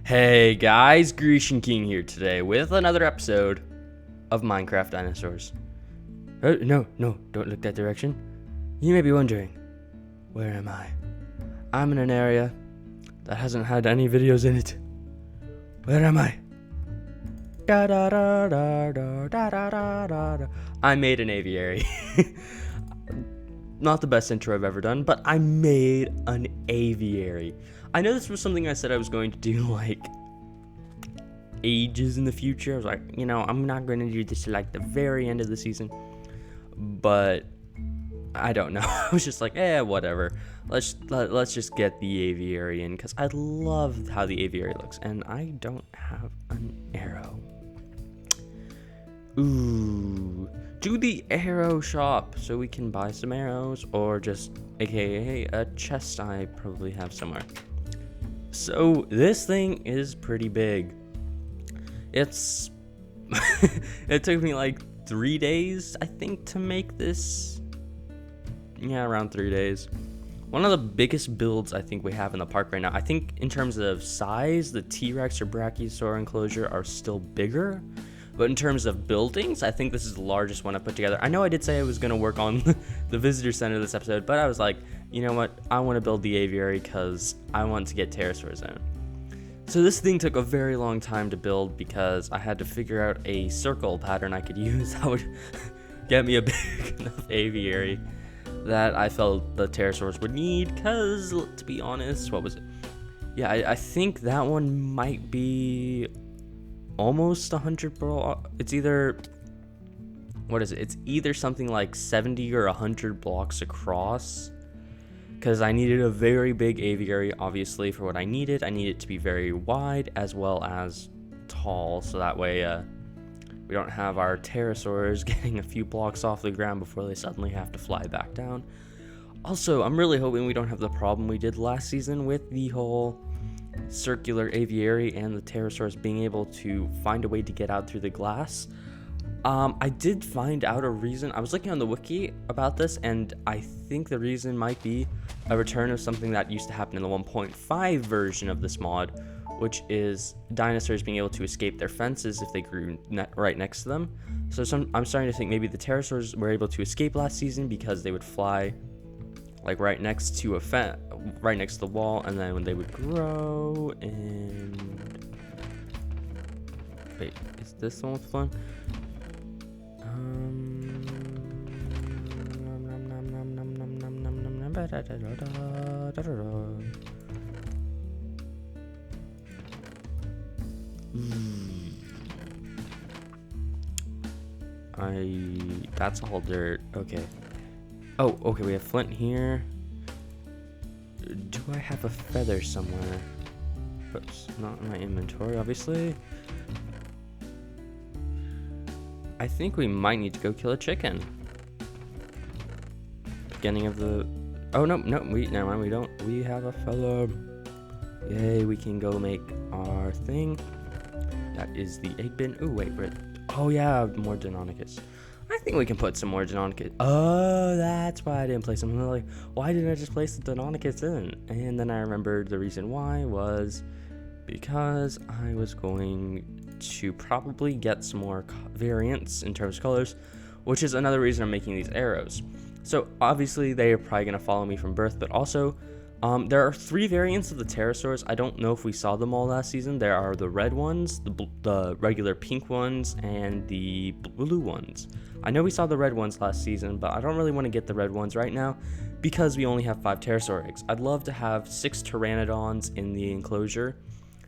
Hey guys, Grecian King here today with another episode of Minecraft Dinosaurs. No, don't look that direction. You may be wondering, where am I? I'm in an area that hasn't had any videos in it. Where am I? I made an aviary. Not the best intro I've ever done, but I made an aviary. I know this was something I said I was going to do like ages in the future. I was like, I'm not going to do this till like the very end of the season. But I don't know. I was just like, whatever. Let's just get the aviary in because I love how the aviary looks, and I don't have an arrow. Ooh, do the arrow shop so we can buy some arrows, or just aka a chest I probably have somewhere. So this thing is pretty big. It's it took me like 3 days, I think, to make this. Yeah, around 3 days. One of the biggest builds I think we have in the park right now. I think in terms of size, the T-Rex or Brachiosaur enclosure are still bigger. But in terms of buildings, I think this is the largest one I put together. I know I did say I was going to work on the visitor center this episode, but I was like, you know what? I want to build the aviary because I want to get pterosaurs in. So this thing took a very long time to build because I had to figure out a circle pattern I could use that would get me a big enough aviary that I felt the pterosaurs would need. Because, to be honest, what was it? Yeah, I think that one might be almost 100 blocks. It's either, what is it? It's either something like 70 or 100 blocks across. Because I needed a very big aviary, obviously, for what I needed. I need it to be very wide as well as tall, so that way we don't have our pterosaurs getting a few blocks off the ground before they suddenly have to fly back down. Also, I'm really hoping we don't have the problem we did last season with the whole circular aviary and the pterosaurs being able to find a way to get out through the glass. I did find out a reason. I was looking on the wiki about this, and I think the reason might be a return of something that used to happen in the 1.5 version of this mod, which is dinosaurs being able to escape their fences if they grew right next to them. So I'm starting to think maybe the pterosaurs were able to escape last season because they would fly like right next to right next to the wall, and then when they would grow and wait, is this the one with fun? That's all dirt. Okay. Oh, okay, we have flint here. Do I have a feather somewhere? Oops, not in my inventory, obviously. I think we might need to go kill a chicken. Beginning of the... Oh, no, never mind, we don't. We have a feather. Yay, we can go make our thing. That is the egg bin. Ooh, wait, oh yeah, more Deinonychus. I think we can put some more Deinonychus. Oh, that's why I didn't place them. I'm like, why didn't I just place the Deinonychus in? And then I remembered the reason why was because I was going to probably get some more variants in terms of colors, which is another reason I'm making these arrows. So obviously they are probably going to follow me from birth, but also there are 3 variants of the pterosaurs. I don't know if we saw them all last season. There are the red ones, the regular pink ones, and the blue ones. I know we saw the red ones last season, but I don't really want to get the red ones right now because we only have 5 pterosaur eggs. I'd love to have 6 pteranodons in the enclosure.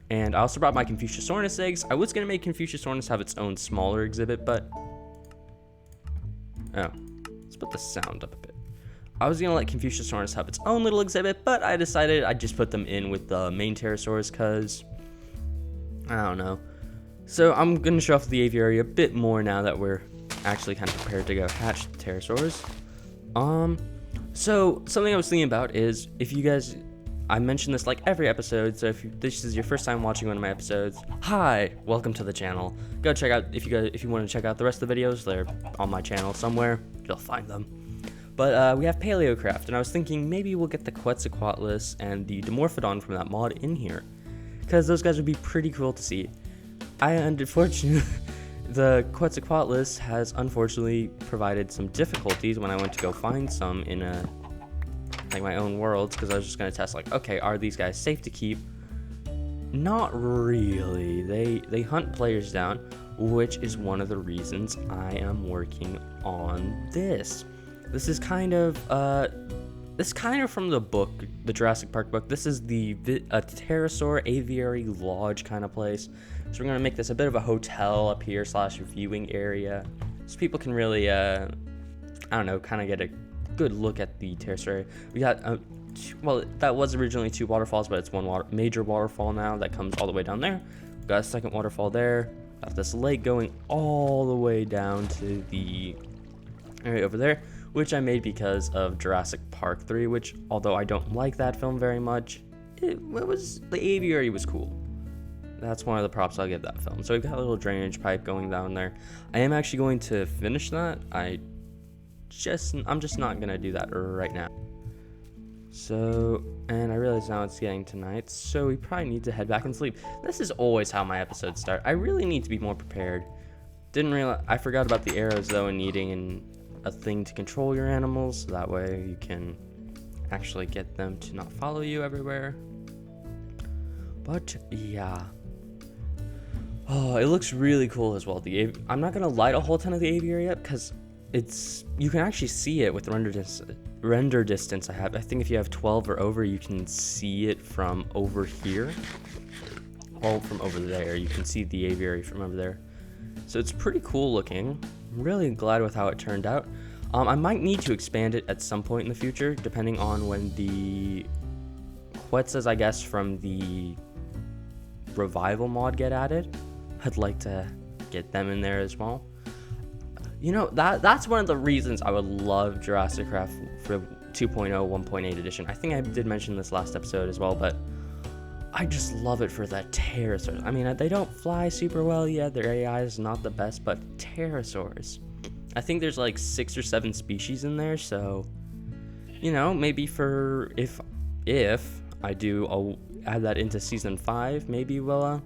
And I also brought my Confuciusornis eggs. I was going to make Confuciusornis have its own smaller exhibit, but... Oh, let's put the sound up a bit. I was going to let Confuciusornis have its own little exhibit, but I decided I'd just put them in with the main pterosaurs because... I don't know. So I'm going to show off the aviary a bit more now that we're actually kind of prepared to go hatch the pterosaurs. So something I was thinking about is if you guys... I mention this like every episode, so if this is your first time watching one of my episodes, hi, welcome to the channel. Go check out, if you want to check out the rest of the videos, they're on my channel somewhere, you'll find them. But we have Paleocraft, and I was thinking maybe we'll get the Quetzalcoatlus and the Dimorphodon from that mod in here. because those guys would be pretty cool to see. Unfortunately, the Quetzalcoatlus has unfortunately provided some difficulties when I went to go find some in my own worlds, because I was just going to test, like, okay, are these guys safe to keep? Not really. They hunt players down, which is one of the reasons I am working on this. This is kind of from the book, the Jurassic Park book. This is a pterosaur aviary lodge kind of place. So we're gonna make this a bit of a hotel up here / viewing area, so people can really, I don't know, kind of get a good look at the pterosaur. We got, well, that was originally 2 waterfalls, but it's one major waterfall now that comes all the way down there. We got a second waterfall there. Got this lake going all the way down to the area over there, which I made because of Jurassic Park 3, which, although I don't like that film very much, the aviary was cool. That's one of the props I'll give that film. So we've got a little drainage pipe going down there. I am actually going to finish that. I'm just not gonna do that right now. So, and I realize now it's getting to night, so we probably need to head back and sleep. This is always how my episodes start. I really need to be more prepared. I forgot about the arrows though, and needing a thing to control your animals, so that way you can actually get them to not follow you everywhere. But yeah. Oh, it looks really cool as well. I'm not gonna light a whole ton of the aviary up because you can actually see it with render distance I have. I think if you have 12 or over, you can see it from over here. Well, from over there, you can see the aviary from over there. So it's pretty cool looking. I'm really glad with how it turned out. I might need to expand it at some point in the future, depending on when the Quetzas, I guess, from the revival mod get added. I'd like to get them in there as well. You know, that's one of the reasons I would love Jurassic Craft for 2.0 1.8 edition. I think I did mention this last episode as well, but I just love it for that pterosaurs. I mean, they don't fly super well yet. Their AI is not the best, but pterosaurs. I think there's like 6 or 7 species in there, so, you know, maybe if I do, I'll add that into season 5, maybe we'll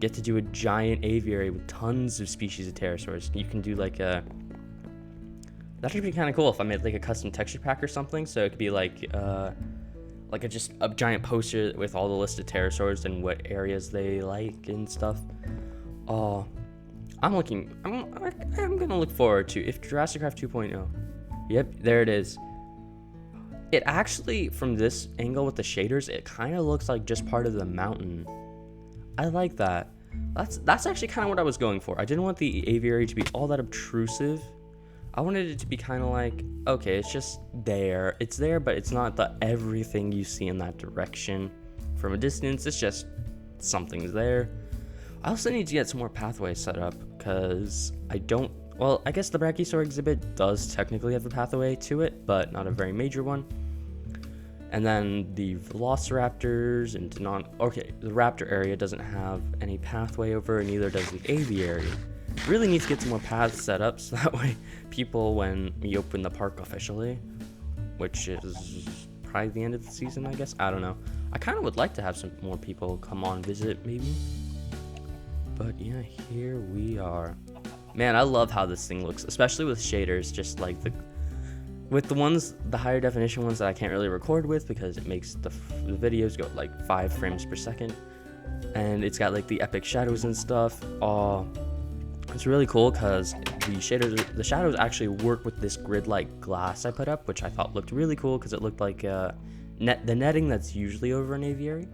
get to do a giant aviary with tons of species of pterosaurs. You can do like that would be kind of cool if I made like a custom texture pack or something, so it could be like just a giant poster with all the list of pterosaurs and what areas they like and stuff. I'm gonna look forward to if Jurassic Craft 2.0. Yep, there it is. It actually, from this angle with the shaders, it kind of looks like just part of the mountain. I like that. That's actually kind of what I was going for. I didn't want the aviary to be all that obtrusive. I wanted it to be kind of like, okay, it's just there. It's there, but it's not everything you see in that direction from a distance. It's just something's there. I also need to get some more pathways set up because I guess the Brachiosaur exhibit does technically have a pathway to it, but not a very major one. And then the Velociraptors and the raptor area doesn't have any pathway over, and neither does the aviary. Really need to get some more paths set up so that way people, when we open the park officially, which is probably the end of the season, I guess. I don't know. I kind of would like to have some more people come on visit, maybe. But yeah, here we are. Man, I love how this thing looks, especially with shaders, just like with the higher definition ones that I can't really record with because it makes the videos go like 5 frames per second. And it's got like the epic shadows and stuff. It's really cool because the shadows actually work with this grid-like glass I put up, which I thought looked really cool because it looked like the netting that's usually over an aviary.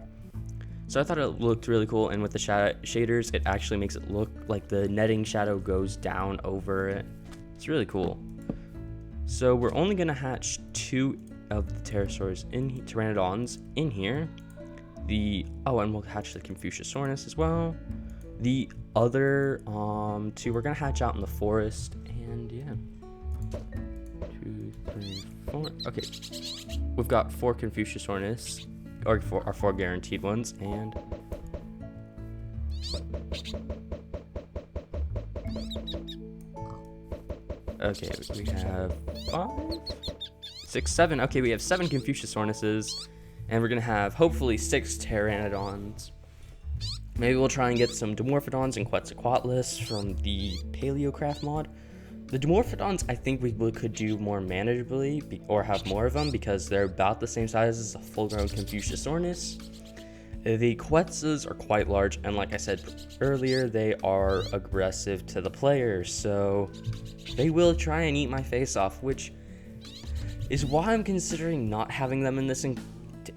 So I thought it looked really cool, and with the shaders, it actually makes it look like the netting shadow goes down over it. It's really cool. So we're only going to hatch 2 of the Pteranodons in here. And we'll hatch the Confuciusornis as well. The other 2 we're going to hatch out in the forest, and yeah. 2, 3, 4. Okay. We've got 4 Confuciusornis. Or our 4 guaranteed ones, and okay, we have 5, 6, 7. Okay, we have 7 Confuciusornises, and we're gonna have hopefully 6 Pteranodons. Maybe we'll try and get some Dimorphodons and Quetzalcoatlus from the Paleocraft mod. The Dimorphodons, I think we could do more manageably, or have more of them, because they're about the same size as a full-grown Confuciusornis. The Quetzals are quite large, and like I said earlier, they are aggressive to the players, so they will try and eat my face off, which is why I'm considering not having them in this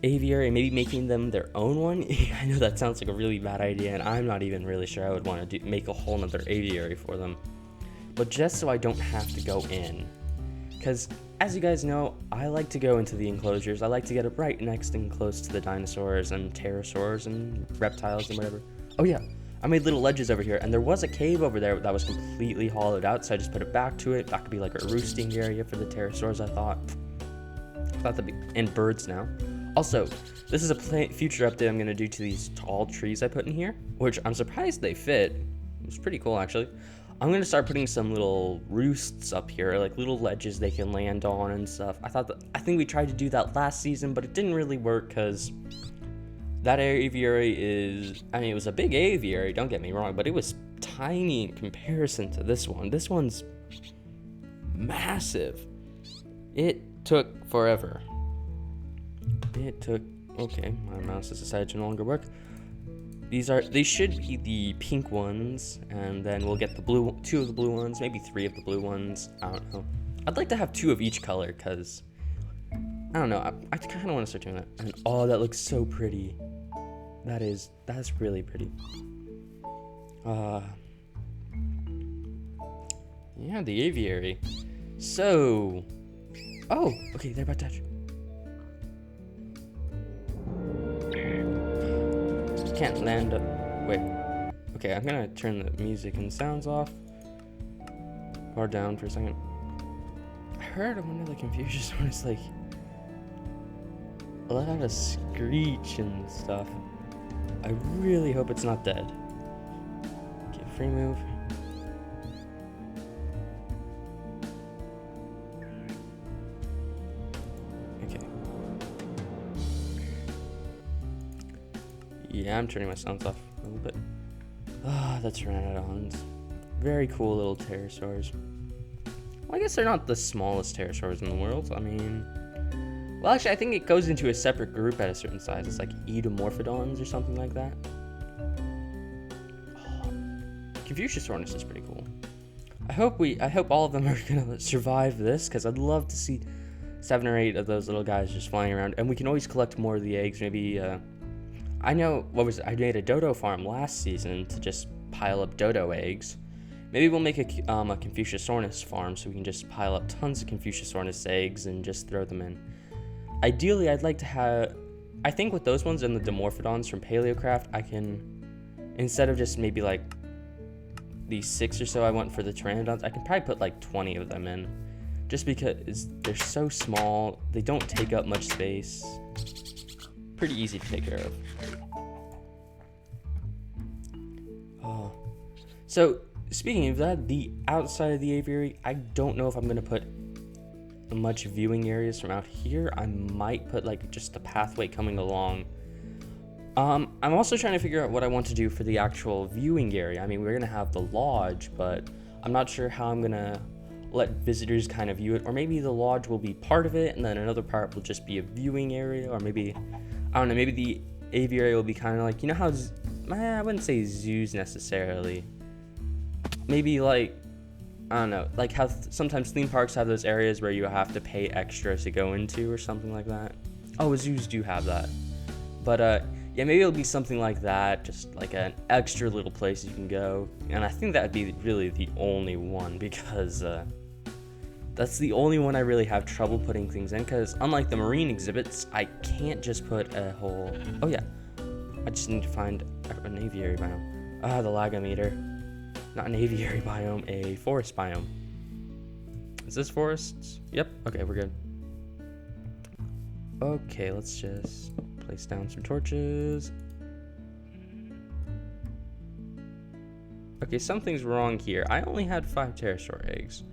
aviary, maybe making them their own one. I know that sounds like a really bad idea, and I'm not even really sure I would want to make a whole nother aviary for them. But just so I don't have to go in. Because, as you guys know, I like to go into the enclosures. I like to get it right next and close to the dinosaurs and pterosaurs and reptiles and whatever. Oh yeah, I made little ledges over here, and there was a cave over there that was completely hollowed out, so I just put it back to it. That could be like a roosting area for the pterosaurs, I thought. That'd be, and birds now. Also, this is a future update I'm going to do to these tall trees I put in here, which I'm surprised they fit. It's pretty cool, actually. I'm going to start putting some little roosts up here, like little ledges they can land on and stuff. I think we tried to do that last season, but it didn't really work because that aviary it was a big aviary, don't get me wrong, but it was tiny in comparison to this one. This one's massive. It took forever. Okay, my mouse has decided to no longer work. They should be the pink ones, and then we'll get the two of the blue ones, maybe 3 of the blue ones. I don't know. I'd like to have 2 of each color, because I don't know. I kind of want to start doing that. And oh, that looks so pretty. That's really pretty. Yeah, the aviary. So, oh, okay, they're about to touch. Can't land up. Wait. Okay, I'm gonna turn the music and sounds off. Or down for a second. I heard one of the Confuciusornis like let out a screech and stuff. I really hope it's not dead. Okay, free move. Yeah, I'm turning my sounds off a little bit. The Pteranodons. Very cool little pterosaurs. Well, I guess they're not the smallest pterosaurs in the world. I mean, well, actually, I think it goes into a separate group at a certain size. It's like Edomorphodons or something like that. Confuciusornis is pretty cool. I hope all of them are gonna survive this, because I'd love to see 7 or 8 of those little guys just flying around, and we can always collect more of the eggs. Maybe I know, I made a dodo farm last season to just pile up dodo eggs. Maybe we'll make a Confuciusornis farm so we can just pile up tons of Confuciusornis eggs and just throw them in. Ideally, I'd like to have, I think with those ones and the Dimorphodons from Paleocraft, I can, instead of just maybe like these 6 or so I want for the Pteranodons, I can probably put like 20 of them in. Just because they're so small, they don't take up much space. Pretty easy to take care of. Oh. So, speaking of that, the outside of the aviary, I don't know if I'm going to put much viewing areas from out here. I might put like just a pathway coming along. I'm also trying to figure out what I want to do for the actual viewing area. I mean, we're going to have the lodge, but I'm not sure how I'm going to let visitors kind of view it. Or maybe the lodge will be part of it, and then another part will just be a viewing area, or maybe, I don't know, maybe the aviary will be kind of like, you know how, I wouldn't say zoos necessarily. Maybe like, I don't know, like how sometimes theme parks have those areas where you have to pay extra to go into or something like that. Oh, zoos do have that. But yeah, maybe it'll be something like that, just like an extra little place you can go. And I think that would be really the only one, because that's the only one I really have trouble putting things in, because unlike the marine exhibits, I can't just put a whole... Oh yeah, I just need to find an aviary biome. The lagometer. Not an aviary biome, a forest biome. Is this forests? Yep, okay, we're good. Okay, let's just place down some torches. Okay, something's wrong here. I only had 5 pterosaur eggs.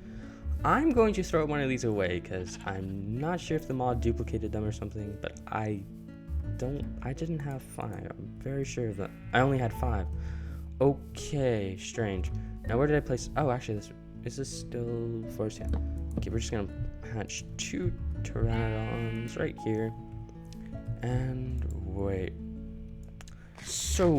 I'm going to throw one of these away because I'm not sure if the mod duplicated them or something, but I I didn't have 5. I'm very sure of that. I only had 5. Okay, strange. Now where did I place? Oh, actually, is this still forest? Yeah. Okay, we're just gonna hatch 2 pteranodons right here. And wait. So,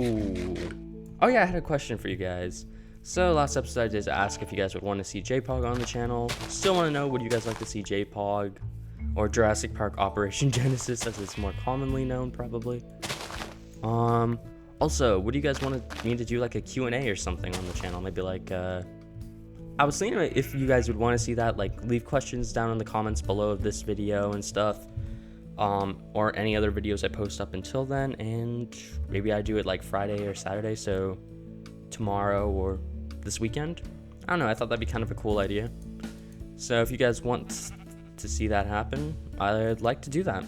oh yeah, I had a question for you guys. So last episode I did ask if you guys would want to see JPOG on the channel. Still want to know, would you guys like to see JPOG or Jurassic Park Operation Genesis, as it's more commonly known, probably? Also, would you guys want me to do like a Q&A or something on the channel? Maybe like I was thinking if you guys would want to see that, like leave questions down in the comments below of this video and stuff. Or any other videos I post up until then, and maybe I do it like Friday or Saturday, so tomorrow or this weekend. I don't know, I thought that'd be kind of a cool idea. So if you guys want to see that happen, I'd like to do that.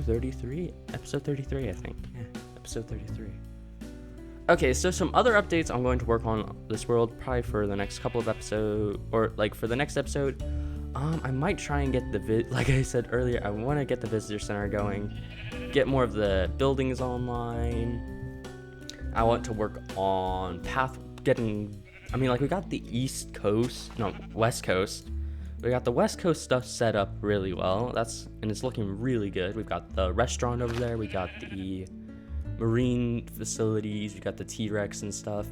33? Episode 33, I think. Yeah, episode 33. Okay, so some other updates I'm going to work on this world probably for the next couple of episodes, or like for the next episode. I might try and get like I said earlier, I want to get the visitor center going, get more of the buildings online. I want to work on we got the West Coast. We got the West Coast stuff set up really well. And it's looking really good. We've got the restaurant over there. We got the marine facilities. We got the T-Rex and stuff.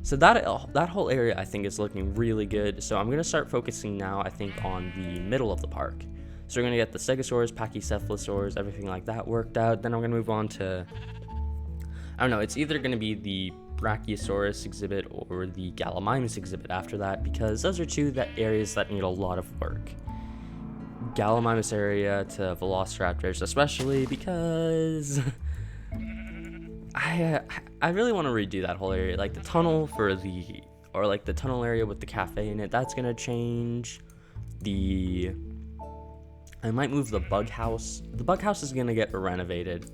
So that whole area I think is looking really good. So I'm gonna start focusing now, I think, on the middle of the park. So we're gonna get the Stegosaurs, Pachycephalosaurs, everything like that worked out. Then I'm gonna move on to, I don't know, it's either gonna be the Brachiosaurus exhibit or the Gallimimus exhibit after that, because those are two areas that need a lot of work. Gallimimus area to Velociraptors, especially because I really want to redo that whole area, like the tunnel the tunnel area with the cafe in it. That's gonna change. I might move the bug house. The bug house is gonna get renovated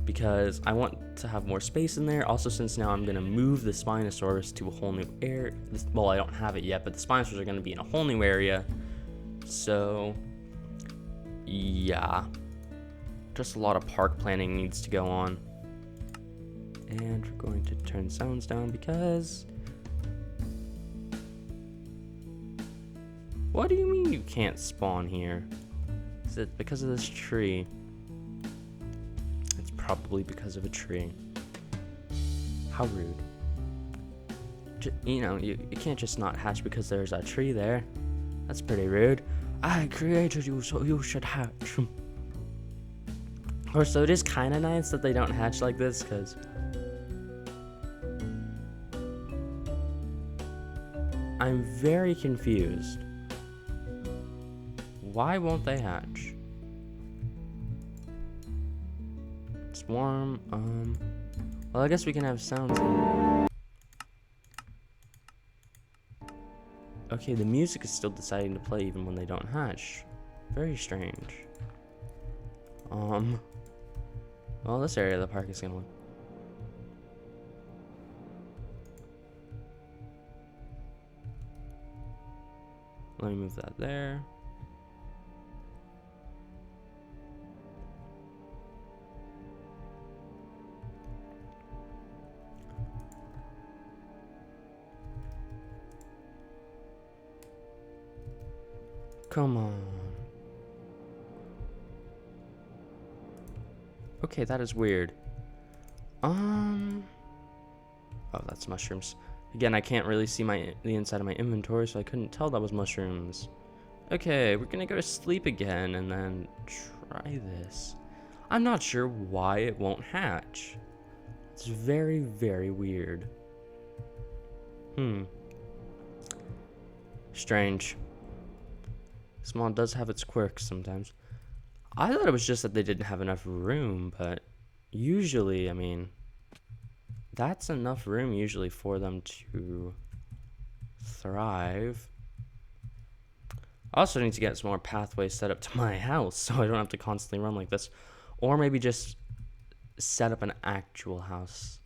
because I want to have more space in there. Also, since now I'm gonna move the Spinosaurus to a whole new area. Well, I don't have it yet, but the Spinosaurs are gonna be in a whole new area. So, yeah, just a lot of park planning needs to go on. And we're going to turn sounds down because... What do you mean you can't spawn here? Is it because of this tree? It's probably because of a tree. How rude. You can't just not hatch because there's a tree there. That's pretty rude. I created you, so you should hatch. Or so it is kind of nice that they don't hatch like this, because... I'm very confused. Why won't they hatch? Swarm, well, I guess we can have sounds. Okay, the music is still deciding to play even when they don't hatch. Very strange. Well, this area of the park is gonna look... Let me move that there. Come on. Okay, that is weird. Oh, that's mushrooms. Again, I can't really see the inside of my inventory, so I couldn't tell that was mushrooms. Okay, we're gonna go to sleep again and then try this. I'm not sure why it won't hatch. It's very, very weird. Strange. This mod does have its quirks sometimes. I thought it was just that they didn't have enough room, but usually, I mean, that's enough room usually for them to thrive. I also need to get some more pathways set up to my house so I don't have to constantly run like this. Or maybe just set up an actual house.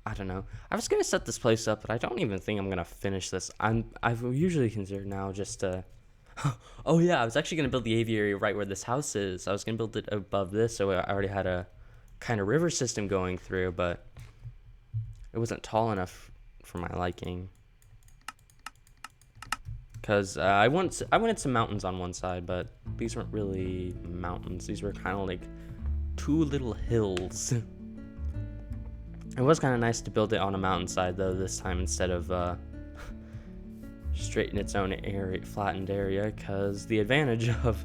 I don't know. I was gonna set this place up, but I don't even think I'm gonna finish this. I've usually considered now just to. Oh yeah, I was actually gonna build the aviary right where this house is. I was gonna build it above this, so I already had a kind of river system going through, but it wasn't tall enough for my liking. Because I wanted some mountains on one side, but these weren't really mountains. These were kind of like two little hills. It was kind of nice to build it on a mountainside though this time instead of straight in its own area, flattened area. Because the advantage of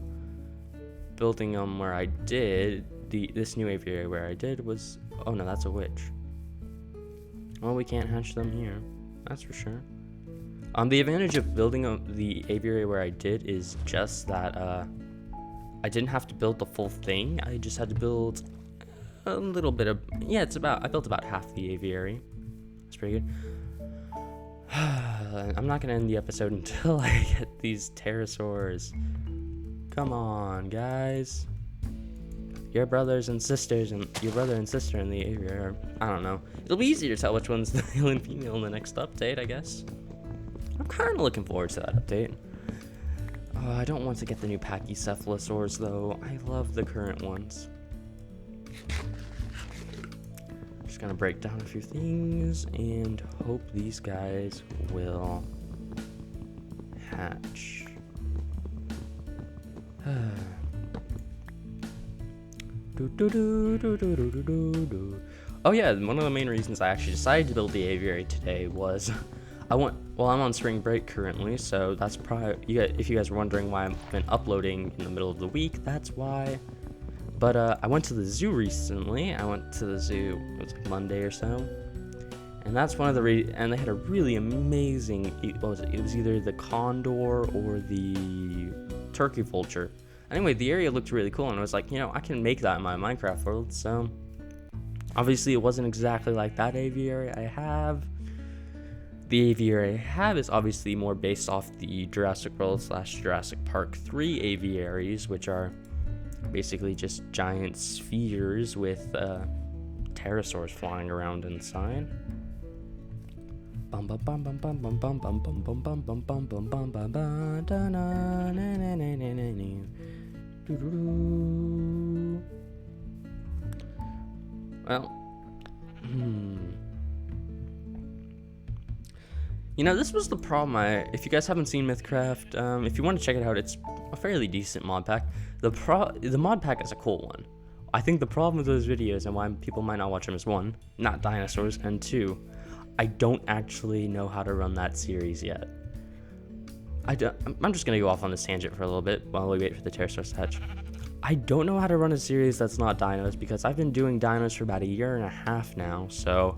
building them where I did, this new aviary where I did was, oh no, that's a witch. Well, we can't hatch them here, that's for sure. The advantage of building the aviary where I did is just that I didn't have to build the full thing. I just had to build a little bit of, yeah, I built about half the aviary. That's pretty good. I'm not gonna end the episode until I get these pterosaurs. Come on, guys. Your brothers and sisters and your brother and sister in the aviary are, I don't know. It'll be easier to tell which one's the male and female in the next update, I guess. I'm kind of looking forward to that update. I don't want to get the new pachycephalosaurs though. I love the current ones. Just gonna break down a few things and hope these guys will hatch. Oh yeah, one of the main reasons I actually decided to build the aviary today was I'm on spring break currently, so that's probably, if you guys were wondering why I've been uploading in the middle of the week, that's why. But I went to the zoo recently. I went to the zoo, it was like Monday or so, and that's one of the and they had a really amazing, it was either the condor or the turkey vulture. Anyway, the area looked really cool, and I was like, you know, I can make that in my Minecraft world. So obviously it wasn't exactly like that aviary I have. The aviary I have is obviously more based off the Jurassic World / Jurassic Park 3 aviaries, which are basically just giant spheres with pterosaurs flying around inside. Well, you know, this was the problem. If you guys haven't seen Mythcraft, if you want to check it out, it's a fairly decent mod pack. The mod pack is a cool one. I think the problem with those videos and why people might not watch them is, one, not dinosaurs, and two, I don't actually know how to run that series yet. I'm just gonna go off on this tangent for a little bit while we wait for the pterosaurs to hatch. I don't know how to run a series that's not dinos because I've been doing dinos for about 1.5 years now, so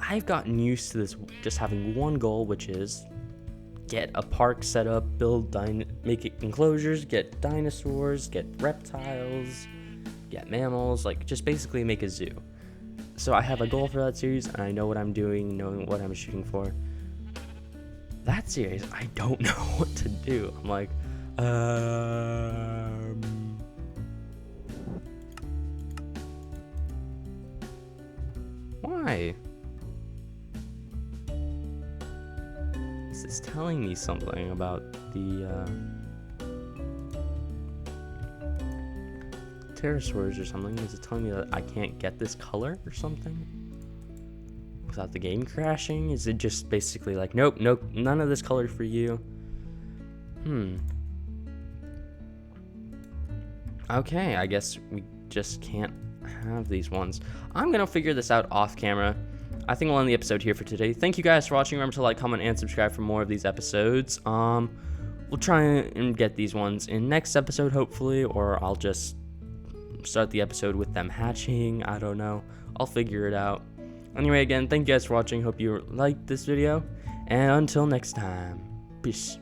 I've gotten used to this, just having one goal, which is get a park set up, make it enclosures, get dinosaurs, get reptiles, get mammals, like just basically make a zoo. So I have a goal for that series, and I know what I'm doing, knowing what I'm shooting for. That series, I don't know what to do. I'm like, why? This is telling me something about the pterosaurs or something. Is it telling me that I can't get this color or something without the game crashing? Is it just basically like, nope, none of this color for you? Okay, I guess we just can't have these ones. I'm gonna figure this out off camera. I think we'll end the episode here for today. Thank you guys for watching. Remember to like, comment, and subscribe for more of these episodes. We'll try and get these ones in next episode, hopefully, or I'll just start the episode with them hatching. I don't know. I'll figure it out. Anyway, again, thank you guys for watching. Hope you liked this video, and until next time, peace.